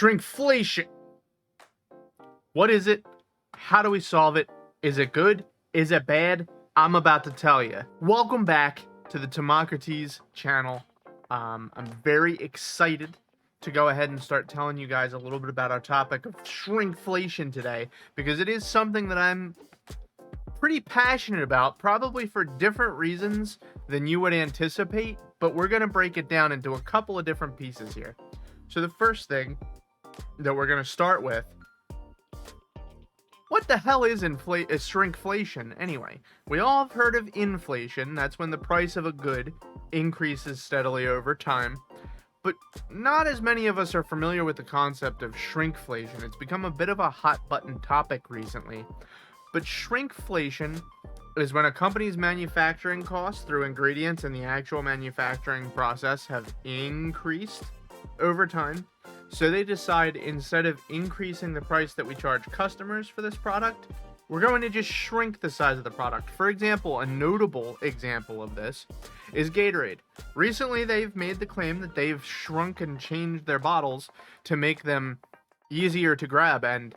Shrinkflation. What is it? How do we solve it? Is it good? Is it bad? I'm about to tell you. Welcome back to the Tomocrates channel. I'm very excited to go ahead and start telling you guys a little bit about our topic of shrinkflation today, because it is something that I'm pretty passionate about, probably for different reasons than you would anticipate, but we're going to break it down into a couple of different pieces here. So the first thing that we're going to start with, what the hell is shrinkflation anyway? We all have heard of inflation. That's when the price of a good increases steadily over time. But not as many of us are familiar with the concept of shrinkflation. It's become a bit of a hot button topic recently. But shrinkflation is when a company's manufacturing costs through ingredients in the actual manufacturing process have increased over time. So they decide, instead of increasing the price that we charge customers for this product, we're going to just shrink the size of the product. For example, a notable example of this is Gatorade. Recently, they've made the claim that they've shrunk and changed their bottles to make them easier to grab and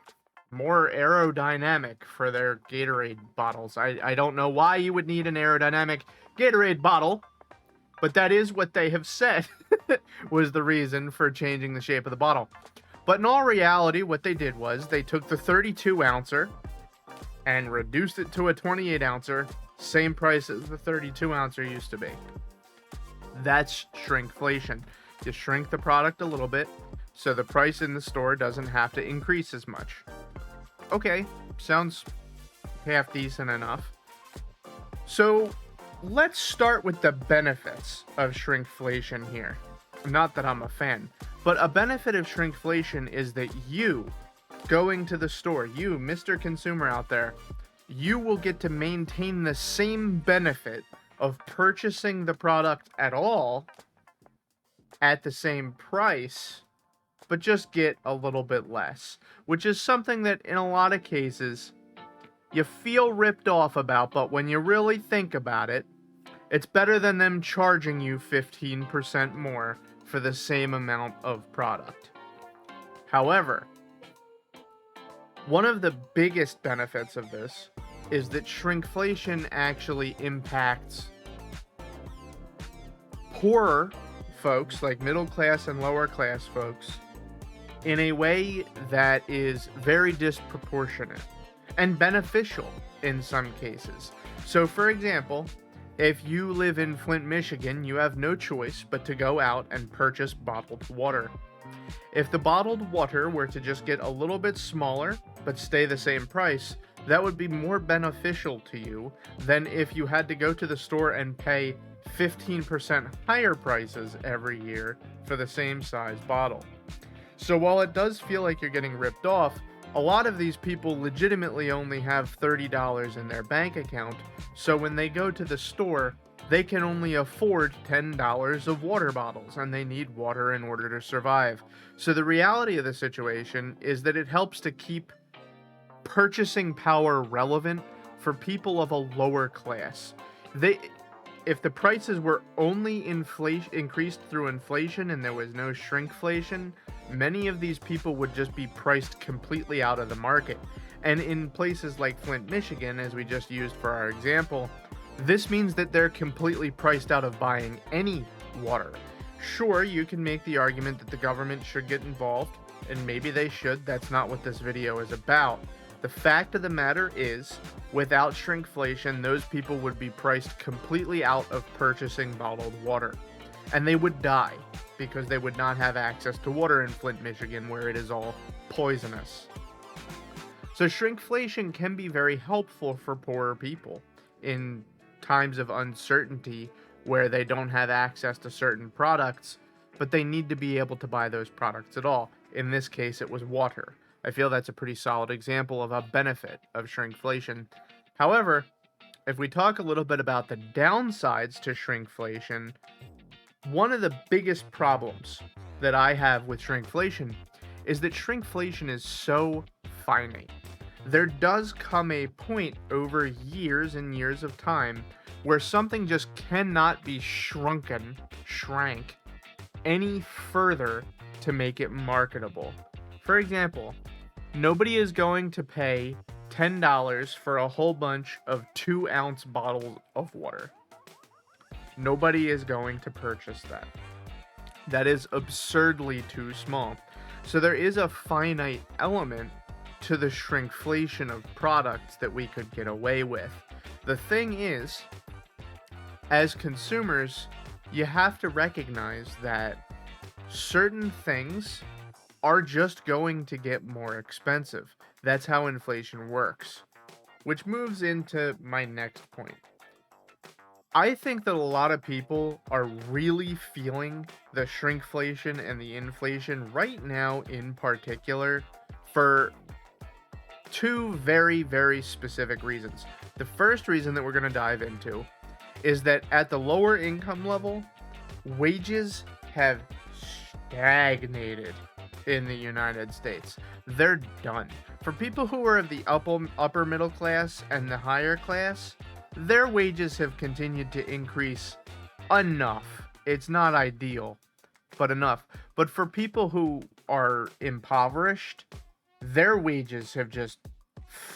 more aerodynamic for their Gatorade bottles. I don't know why you would need an aerodynamic Gatorade bottle, but that is what they have said was the reason for changing the shape of the bottle. But in all reality, what they did was they took the 32 ouncer and reduced it to a 28 ouncer, same price as the 32 ouncer used to be. That's shrinkflation. You shrink the product a little bit so the price in the store doesn't have to increase as much. Okay, sounds half decent enough. So let's start with the benefits of shrinkflation here. Not that I'm a fan, but a benefit of shrinkflation is that you, going to the store, you, Mr. Consumer out there, you will get to maintain the same benefit of purchasing the product at all at the same price, but just get a little bit less, which is something that in a lot of cases you feel ripped off about, but when you really think about it, it's better than them charging you 15% more for the same amount of product. However, one of the biggest benefits of this is that shrinkflation actually impacts poorer folks, like middle class and lower class folks, in a way that is very disproportionate and beneficial in some cases. So, for example, if you live in Flint, Michigan, you have no choice but to go out and purchase bottled water. If the bottled water were to just get a little bit smaller but stay the same price, that would be more beneficial to you than if you had to go to the store and pay 15% higher prices every year for the same size bottle. So while it does feel like you're getting ripped off, a lot of these people legitimately only have $30 in their bank account, so when they go to the store, they can only afford $10 of water bottles, and they need water in order to survive. So the reality of the situation is that it helps to keep purchasing power relevant for people of a lower class. If the prices were only increased through inflation and there was no shrinkflation, many of these people would just be priced completely out of the market. And in places like Flint, Michigan, as we just used for our example, this means that they're completely priced out of buying any water. Sure, you can make the argument that the government should get involved, and maybe they should. That's not what this video is about. The fact of the matter is, without shrinkflation, those people would be priced completely out of purchasing bottled water. And they would die, because they would not have access to water in Flint, Michigan, where it is all poisonous. So shrinkflation can be very helpful for poorer people in times of uncertainty where they don't have access to certain products, but they need to be able to buy those products at all. In this case, it was water. I feel that's a pretty solid example of a benefit of shrinkflation. However, if we talk a little bit about the downsides to shrinkflation, one of the biggest problems that I have with shrinkflation is that shrinkflation is so finite. There does come a point over years and years of time where something just cannot be shrank any further to make it marketable. For example, nobody is going to pay $10 for a whole bunch of 2-ounce bottles of water. Nobody is going to purchase that. That is absurdly too small. So there is a finite element to the shrinkflation of products that we could get away with. The thing is, as consumers, you have to recognize that certain things are just going to get more expensive. That's how inflation works. Which moves into my next point. I think that a lot of people are really feeling the shrinkflation and the inflation right now in particular for two very, very specific reasons. The first reason that we're going to dive into is that at the lower income level, wages have stagnated in the United States. They're done. For people who are of the upper middle class and the higher class, their wages have continued to increase enough. It's not ideal, but enough. But for people who are impoverished, their wages have just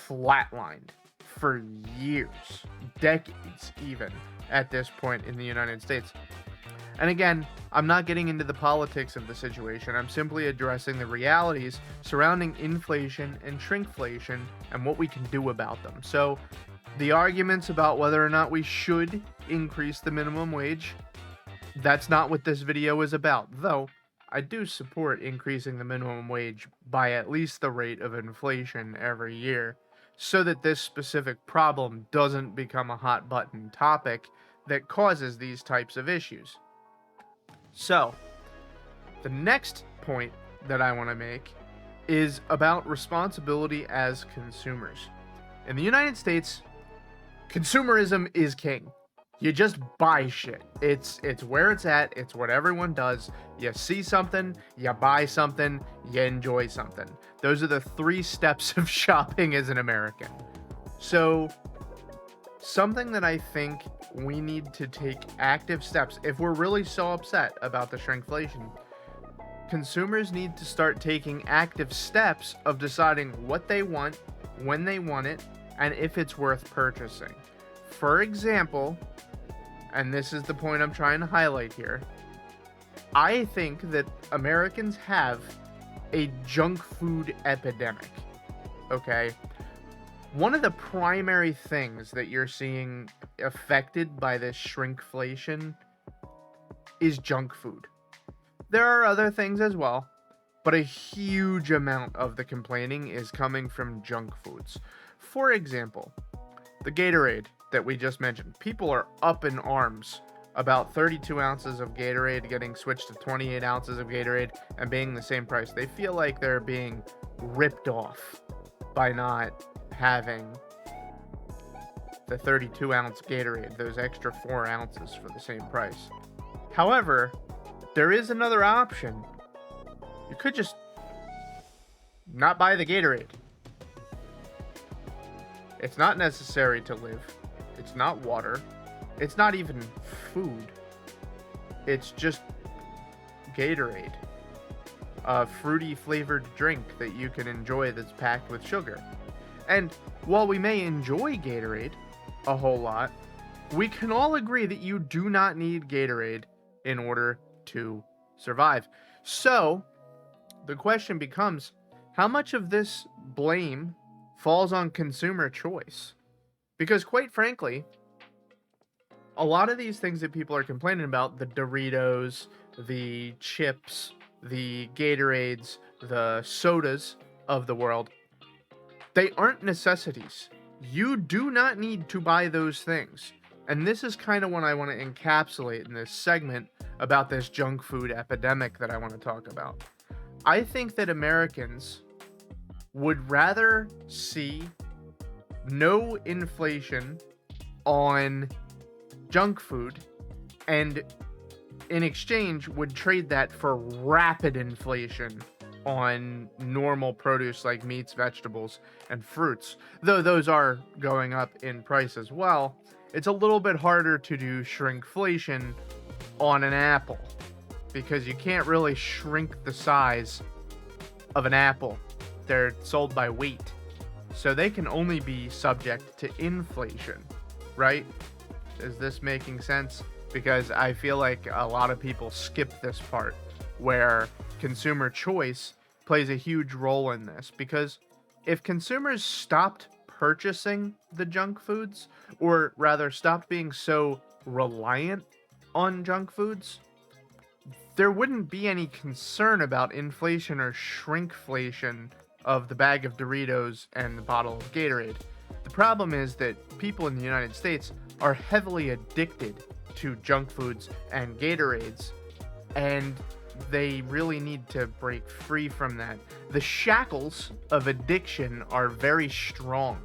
flatlined for years, decades even, at this point in the United States. And again, I'm not getting into the politics of the situation. I'm simply addressing the realities surrounding inflation and shrinkflation and what we can do about them. So, the arguments about whether or not we should increase the minimum wage, that's not what this video is about. Though, I do support increasing the minimum wage by at least the rate of inflation every year, so that this specific problem doesn't become a hot button topic that causes these types of issues. So, the next point that I want to make is about responsibility as consumers. In the United States, consumerism is king. You just buy shit. It's where it's at. It's what everyone does. You see something, you buy something, you enjoy something. Those are the 3 steps of shopping as an American. So, something that I think we need to take active steps, if we're really so upset about the shrinkflation, consumers need to start taking active steps of deciding what they want, when they want it, and if it's worth purchasing. For example, and this is the point I'm trying to highlight here, I think that Americans have a junk food epidemic. Okay? One of the primary things that you're seeing affected by this shrinkflation is junk food. There are other things as well, but a huge amount of the complaining is coming from junk foods. For example, the Gatorade that we just mentioned. People are up in arms about 32 ounces of Gatorade getting switched to 28 ounces of Gatorade and being the same price. They feel like they're being ripped off by not having the 32 ounce Gatorade, those extra 4 ounces for the same price. However, there is another option. You could just not buy the Gatorade. It's not necessary to live. It's not water. It's not even food. It's just Gatorade. A fruity flavored drink that you can enjoy that's packed with sugar. And while we may enjoy Gatorade a whole lot, we can all agree that you do not need Gatorade in order to survive. So, the question becomes, how much of this blame falls on consumer choice? Because quite frankly, a lot of these things that people are complaining about, the Doritos, the chips, the Gatorades, the sodas of the world, they aren't necessities. You do not need to buy those things. And this is kind of what I want to encapsulate in this segment about this junk food epidemic that I want to talk about. I think that Americans would rather see no inflation on junk food and in exchange would trade that for rapid inflation on normal produce like meats, vegetables, and fruits. Though those are going up in price as well, it's a little bit harder to do shrinkflation on an apple because you can't really shrink the size of an apple. They're sold by weight. So they can only be subject to inflation, right? Is this making sense? Because I feel like a lot of people skip this part where consumer choice plays a huge role in this. Because if consumers stopped purchasing the junk foods, or rather stopped being so reliant on junk foods, there wouldn't be any concern about inflation or shrinkflation of the bag of Doritos and the bottle of Gatorade. The problem is that people in the United States are heavily addicted to junk foods and Gatorades, and they really need to break free from that. The shackles of addiction are very strong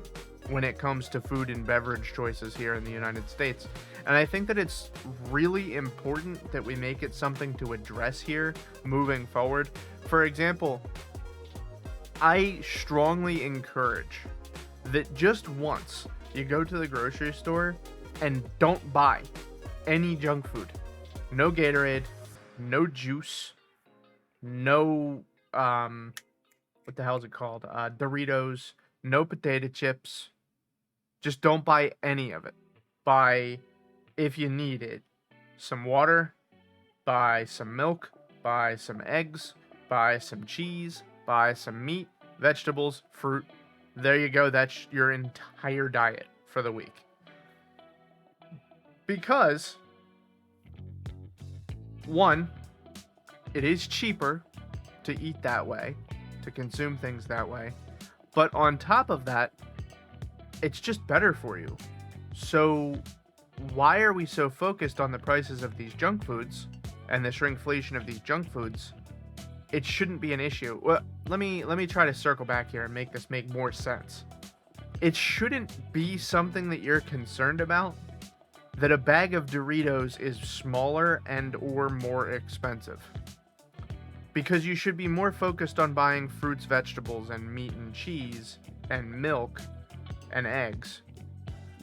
when it comes to food and beverage choices here in the United States. And I think that it's really important that we make it something to address here moving forward. For example, I strongly encourage that just once you go to the grocery store and don't buy any junk food. No Gatorade, no juice, no, what the hell is it called? Doritos, no potato chips. Just don't buy any of it. Buy, if you need it, some water, buy some milk, buy some eggs, buy some cheese, buy some meat, vegetables, fruit. There you go. That's your entire diet for the week. Because, one, it is cheaper to eat that way, to consume things that way. But on top of that, it's just better for you. So why are we so focused on the prices of these junk foods and the shrinkflation of these junk foods? It shouldn't be an issue. Well, let me try to circle back here and make this make more sense. It shouldn't be something that you're concerned about that a bag of Doritos is smaller and or more expensive. Because you should be more focused on buying fruits, vegetables, and meat and cheese and milk and eggs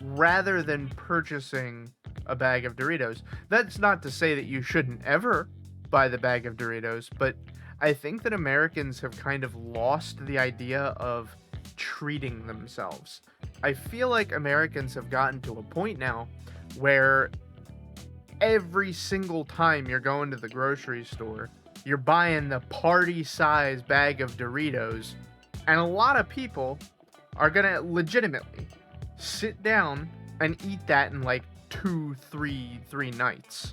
rather than purchasing a bag of Doritos. That's not to say that you shouldn't ever buy the bag of Doritos, but I think that Americans have kind of lost the idea of treating themselves. I feel like Americans have gotten to a point now where every single time you're going to the grocery store, you're buying the party size bag of Doritos, and a lot of people are gonna legitimately sit down and eat that in like three nights,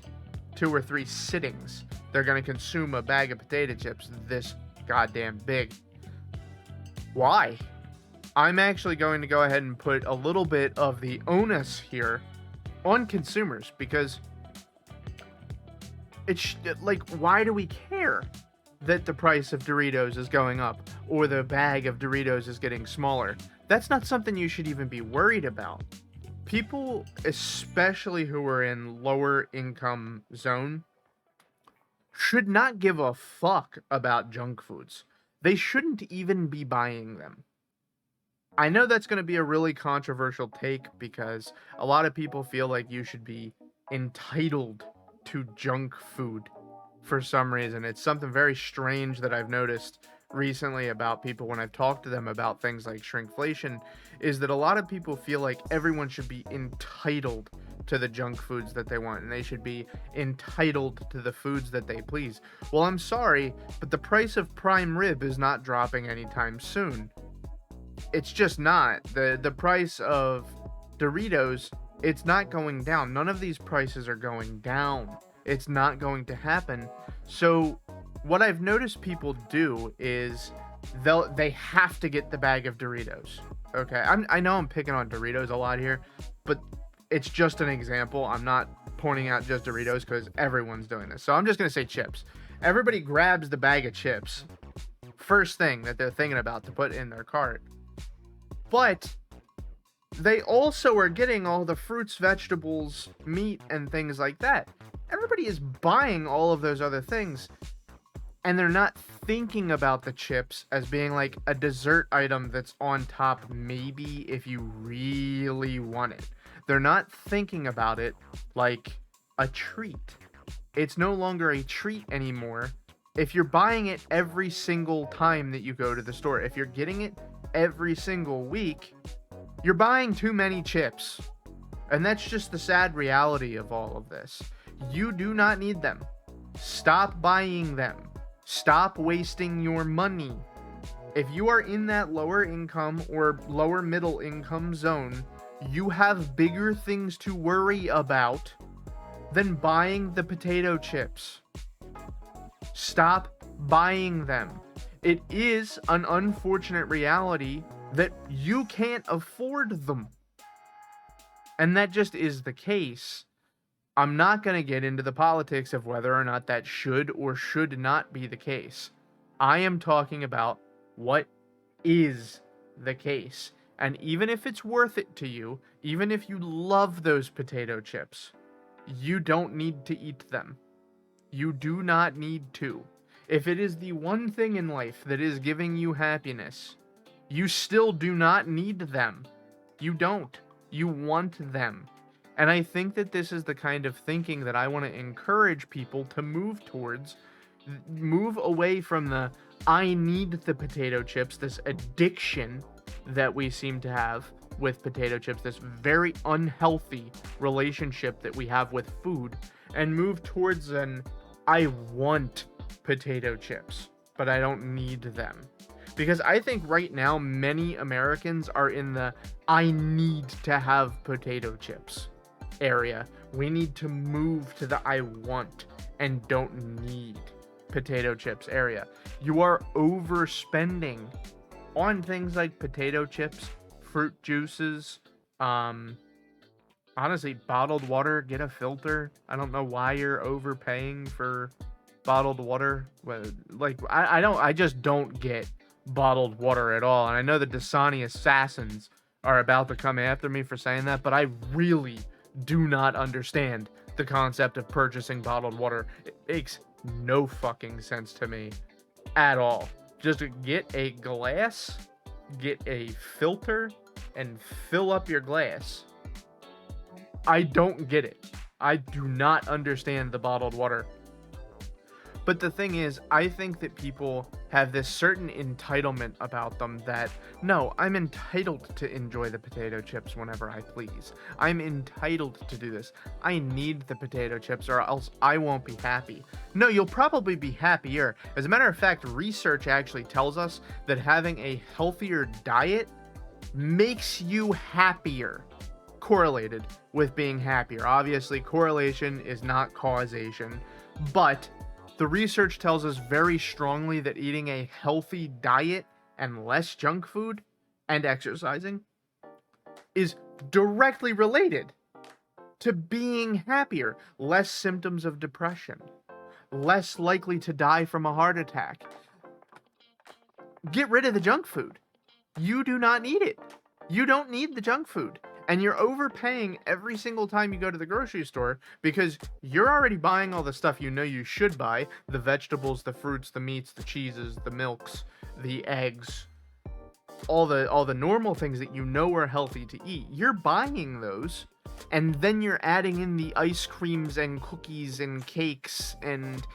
2 or 3 sittings. They're gonna consume a bag of potato chips this goddamn big. Why? I'm actually going to go ahead and put a little bit of the onus here on consumers, because it's like, why do we care that the price of Doritos is going up or the bag of Doritos is getting smaller? That's not something you should even be worried about. People, especially who are in lower income zone, should not give a fuck about junk foods. They shouldn't even be buying them. I know that's going to be a really controversial take, because a lot of people feel like you should be entitled to junk food for some reason. It's something very strange that I've noticed recently about people when I've talked to them about things like shrinkflation, is that a lot of people feel like everyone should be entitled to the junk foods that they want, and they should be entitled to the foods that they please. Well, I'm sorry, but the price of prime rib is not dropping anytime soon. It's just not. The price of Doritos, it's not going down. None of these prices are going down. It's not going to happen. So what I've noticed people do is they have to get the bag of Doritos. Okay, I know I'm picking on Doritos a lot here, but it's just an example. I'm not pointing out just Doritos because everyone's doing this. So I'm just going to say chips. Everybody grabs the bag of chips first thing that they're thinking about to put in their cart. But they also are getting all the fruits, vegetables, meat, and things like that. Everybody is buying all of those other things, and they're not thinking about the chips as being like a dessert item that's on top, maybe if you really want it. They're not thinking about it like a treat. It's no longer a treat anymore. If you're buying it every single time that you go to the store, if you're getting it every single week, you're buying too many chips. And that's just the sad reality of all of this. You do not need them. Stop buying them. Stop wasting your money. If you are in that lower income or lower middle income zone, you have bigger things to worry about than buying the potato chips. Stop buying them. It is an unfortunate reality that you can't afford them. And that just is the case. I'm not going to get into the politics of whether or not that should or should not be the case. I am talking about what is the case. And even if it's worth it to you, even if you love those potato chips, you don't need to eat them. You do not need to. If it is the one thing in life that is giving you happiness, you still do not need them. You don't. You want them. And I think that this is the kind of thinking that I want to encourage people to move towards. Move away from the I need the potato chips, this addiction that we seem to have with potato chips, this very unhealthy relationship that we have with food, and move towards an I want potato chips, but I don't need them. Because I think right now many Americans are in the I need to have potato chips area. We need to move to the I want and don't need potato chips area. You are overspending on things like potato chips, fruit juices, honestly, bottled water. Get a filter. I don't know why you're overpaying for bottled water. Like, I just don't get bottled water at all. And I know the Dasani assassins are about to come after me for saying that, but I really do not understand the concept of purchasing bottled water. It makes no fucking sense to me at all. Just get a glass, get a filter, and fill up your glass. I don't get it. I do not understand the bottled water. But the thing is, I think that people have this certain entitlement about them that, no, I'm entitled to enjoy the potato chips whenever I please. I'm entitled to do this. I need the potato chips or else I won't be happy. No, you'll probably be happier. As a matter of fact, research actually tells us that having a healthier diet makes you happier. Correlated with being happier. Obviously, correlation is not causation, but the research tells us very strongly that eating a healthy diet and less junk food and exercising is directly related to being happier, less symptoms of depression, less likely to die from a heart attack. Get rid of the junk food. You do not need it. You don't need the junk food. And you're overpaying every single time you go to the grocery store because you're already buying all the stuff you know you should buy. The vegetables, the fruits, the meats, the cheeses, the milks, the eggs, all the normal things that you know are healthy to eat. You're buying those, and then you're adding in the ice creams and cookies and cakes and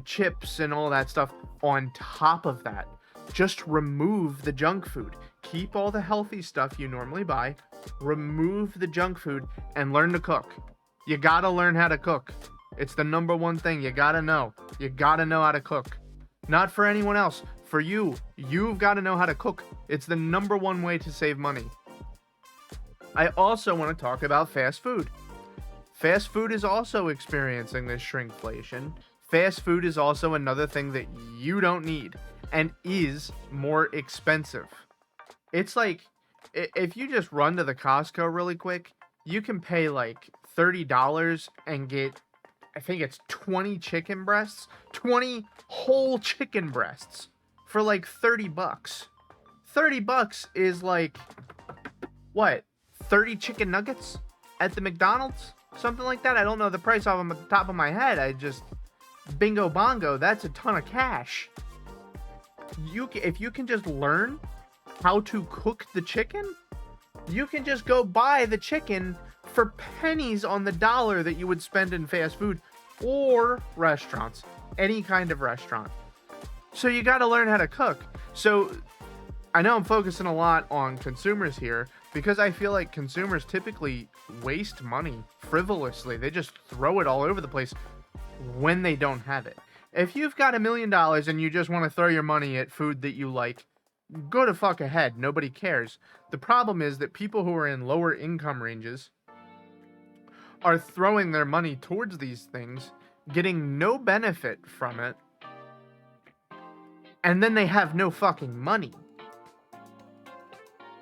chips and all that stuff on top of that. Just remove the junk food. Keep all the healthy stuff you normally buy. Remove the junk food and learn to cook. You gotta learn how to cook. It's the number one thing you gotta know. You gotta know how to cook. Not for anyone else. For you. You've gotta know how to cook. It's the number one way to save money. I also want to talk about fast food. Fast food is also experiencing this shrinkflation. Fast food is also another thing that you don't need and is more expensive. It's like, if you just run to the Costco really quick, you can pay like $30 and get, I think it's 20 chicken breasts, 20 whole chicken breasts for like $30. $30 is like, what, 30 chicken nuggets at the McDonald's? Something like that. I don't know the price off the top of my head. I just, bingo bongo, that's a ton of cash. If you can just learn how to cook the chicken, you can just go buy the chicken for pennies on the dollar that you would spend in fast food or restaurants. any kind of restaurant. So you got to learn how to cook. So I know I'm focusing a lot on consumers here because I feel like consumers typically waste money frivolously. They just throw it all over the place when they don't have it. If you've got $1 million and you just want to throw your money at food that you like, go to fuck ahead. Nobody cares. The problem is that people who are in lower income ranges are throwing their money towards these things, getting no benefit from it, and then they have no fucking money.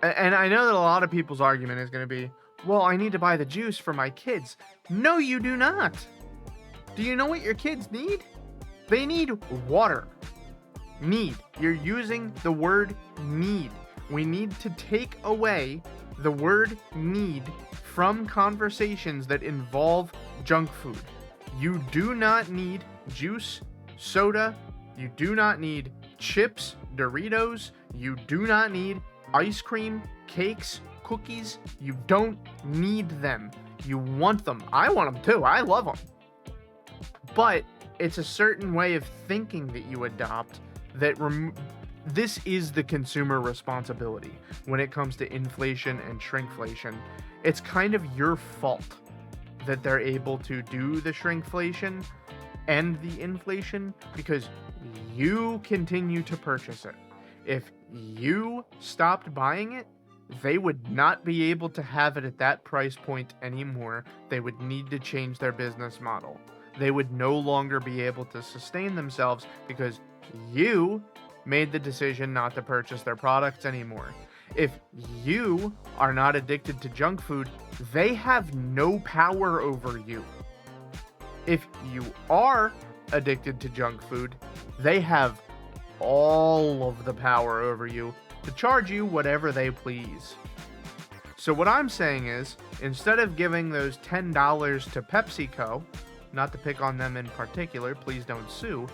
And I know that a lot of people's argument is going to be, well, I need to buy the juice for my kids. No, you do not. Do you know what your kids need? They need water. Need. You're using the word need. We need to take away the word need from conversations that involve junk food. You do not need juice, soda. You do not need chips, Doritos. You do not need ice cream, cakes, cookies. You don't need them. You want them. I want them too. I love them. But it's a certain way of thinking that you adopt that this is the consumer responsibility when it comes to inflation and shrinkflation. It's kind of your fault that they're able to do the shrinkflation and the inflation because you continue to purchase it. If you stopped buying it, they would not be able to have it at that price point anymore. They would need to change their business model. They would no longer be able to sustain themselves because you made the decision not to purchase their products anymore. If you are not addicted to junk food, they have no power over you. If you are addicted to junk food, they have all of the power over you to charge you whatever they please. So what I'm saying is, instead of giving those $10 to PepsiCo, not to pick on them in particular, please don't sue,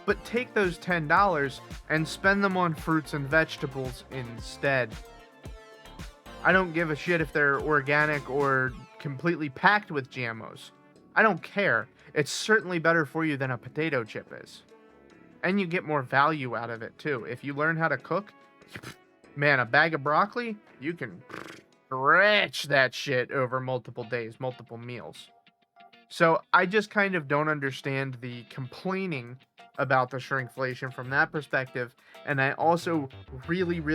but take those $10 and spend them on fruits and vegetables instead. I don't give a shit if they're organic or completely packed with GMOs. I don't care. It's certainly better for you than a potato chip is. And you get more value out of it too. If you learn how to cook, man, a bag of broccoli, you can stretch that shit over multiple days, multiple meals. So I just kind of don't understand the complaining about the shrinkflation from that perspective. And I also really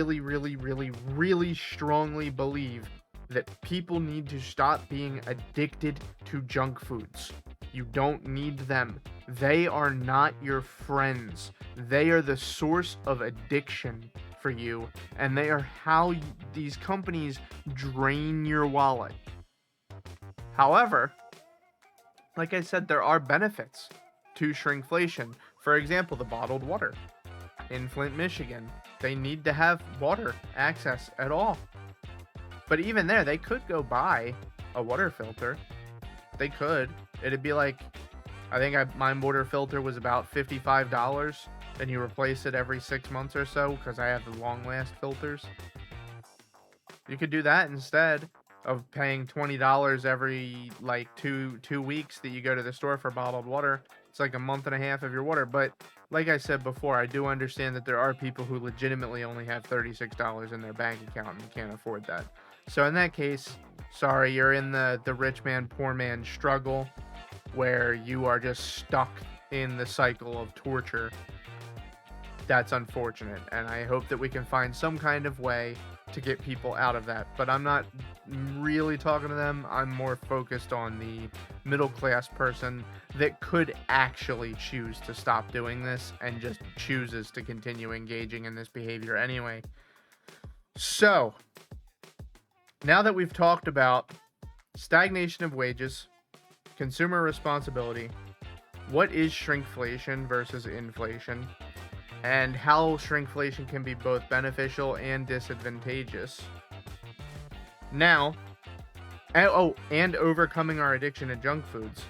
strongly believe that people need to stop being addicted to junk foods. You don't need them. They are not your friends. They are the source of addiction for you, and they are how these companies drain your wallet. However, like I said, there are benefits to shrinkflation. For example, the bottled water. In Flint, Michigan, they need to have water access at all. But even there, they could go buy a water filter. They could. It'd be like, I think my water filter was about $55. Then you replace it every 6 months or so because I have the long last filters. You could do that instead of paying $20 every like two weeks that you go to the store for bottled water. It's like a month and a half of your water. But like I said before, I do understand that there are people who legitimately only have $36 in their bank account and can't afford that. So in that case, sorry, you're in the rich man, poor man struggle where you are just stuck in the cycle of torture. That's unfortunate, and I hope that we can find some kind of way to get people out of that. But I'm not really talking to them. I'm more focused on the middle class person that could actually choose to stop doing this and just chooses to continue engaging in this behavior anyway. So, now that we've talked about stagnation of wages, consumer responsibility, what is shrinkflation versus inflation, and how shrinkflation can be both beneficial and disadvantageous. Now, and overcoming our addiction to junk foods,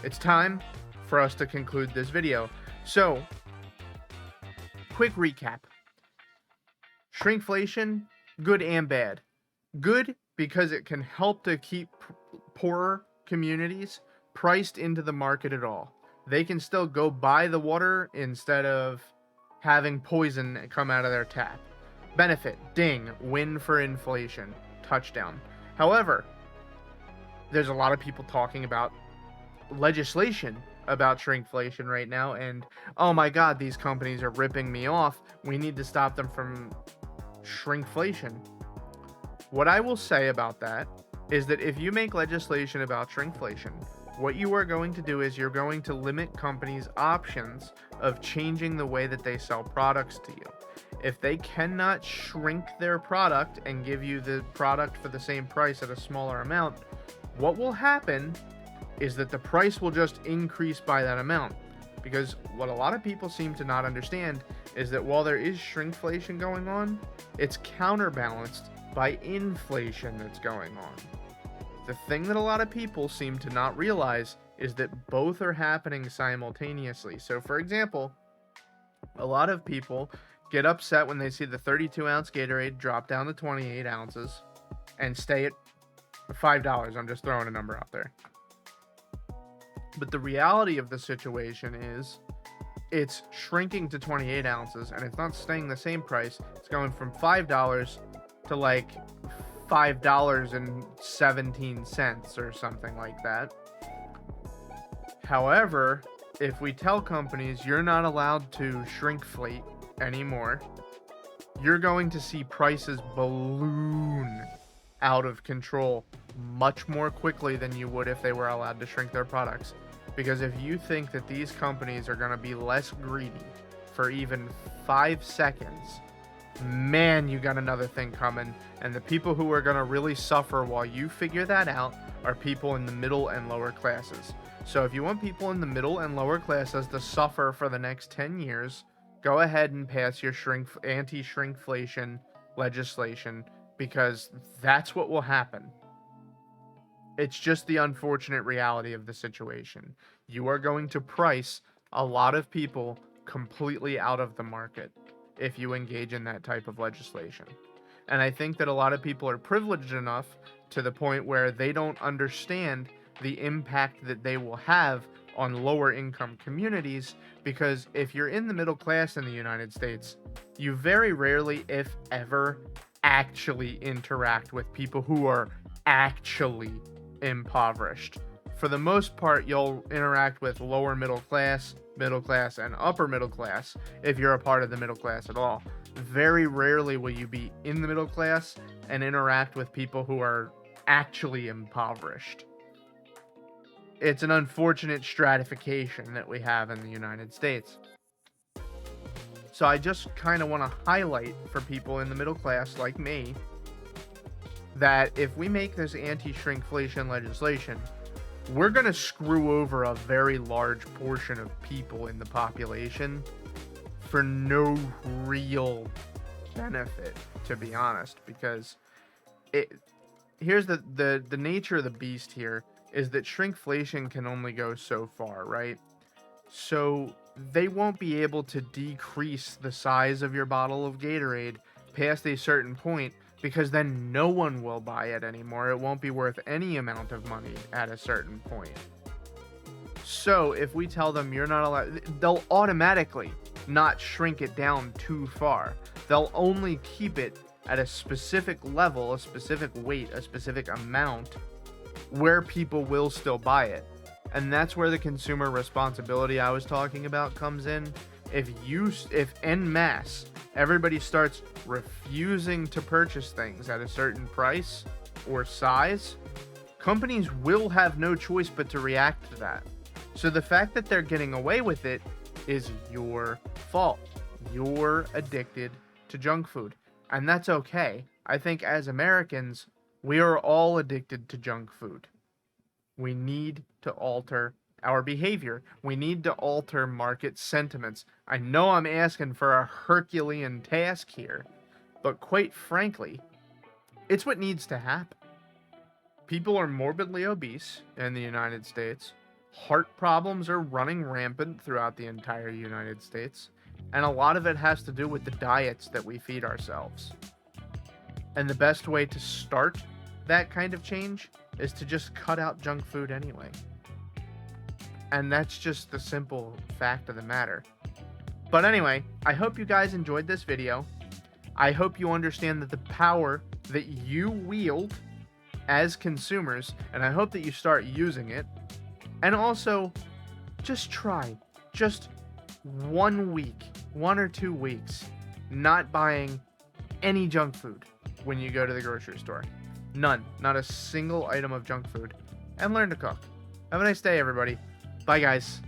it's time for us to conclude this video. So, quick recap. Shrinkflation, good and bad. Good because it can help to keep poorer communities priced into the market at all. they can still go buy the water instead of having poison come out of their tap. Benefit, ding, win for inflation, touchdown. However, there's a lot of people talking about legislation about shrinkflation right now, and oh my god, these companies are ripping me off. We need to stop them from shrinkflation. What I will say about that is that if you make legislation about shrinkflation, what you are going to do is you're going to limit companies' options of changing the way that they sell products to you. If they cannot shrink their product and give you the product for the same price at a smaller amount, what will happen is that the price will just increase by that amount. Because what a lot of people seem to not understand is that while there is shrinkflation going on, it's counterbalanced by inflation that's going on. The thing that a lot of people seem to not realize is that both are happening simultaneously. So for example, a lot of people get upset when they see the 32-ounce Gatorade drop down to 28 ounces and stay at $5. I'm just throwing a number out there. But the reality of the situation is it's shrinking to 28 ounces and it's not staying the same price. It's going from $5 to like $5.17 or something like that. However, if we tell companies you're not allowed to shrinkflate anymore, you're going to see prices balloon out of control much more quickly than you would if they were allowed to shrink their products. Because if you think that these companies are going to be less greedy for even 5 seconds, man, you got another thing coming. And the people who are going to really suffer while you figure that out are people in the middle and lower classes. So if you want people in the middle and lower classes to suffer for the next 10 years, go ahead and pass your anti-shrinkflation legislation, because that's what will happen. It's just the unfortunate reality of the situation. You are going to price a lot of people completely out of the market if you engage in that type of legislation. And I think that a lot of people are privileged enough to the point where they don't understand the impact that they will have on lower income communities, because if you're in the middle class in the United States, you very rarely, if ever, actually interact with people who are actually impoverished. For the most part, you'll interact with lower middle class, and upper middle class if you're a part of the middle class at all. Very rarely will you be in the middle class and interact with people who are actually impoverished. It's an unfortunate stratification that we have in the United States. So I just kind of want to highlight for people in the middle class like me that if we make this anti-shrinkflation legislation, we're going to screw over a very large portion of people in the population for no real benefit, to be honest. Because here's the nature of the beast here is that shrinkflation can only go so far, right? So they won't be able to decrease the size of your bottle of Gatorade past a certain point, because then no one will buy it anymore. It won't be worth any amount of money at a certain point. So if we tell them you're not allowed, they'll automatically not shrink it down too far. They'll only keep it at a specific level, a specific weight, a specific amount where people will still buy it. And that's where the consumer responsibility I was talking about comes in. If en masse everybody starts refusing to purchase things at a certain price or size, companies will have no choice but to react to that. So the fact that they're getting away with it is your fault. You're addicted to junk food, and that's okay. I think as Americans, we are all addicted to junk food. We need to alter our behavior. We need to alter market sentiments. I know I'm asking for a Herculean task here, but quite frankly, it's what needs to happen. People are morbidly obese in the United States. Heart problems are running rampant throughout the entire United States, and a lot of it has to do with the diets that we feed ourselves. And the best way to start that kind of change is to just cut out junk food anyway. And that's just the simple fact of the matter. But anyway, I hope you guys enjoyed this video. I hope you understand that the power that you wield as consumers, and I hope that you start using it. And also, just try. Just 1 week, 1 or 2 weeks, not buying any junk food when you go to the grocery store. None. Not a single item of junk food. And learn to cook. Have a nice day, everybody. Bye, guys.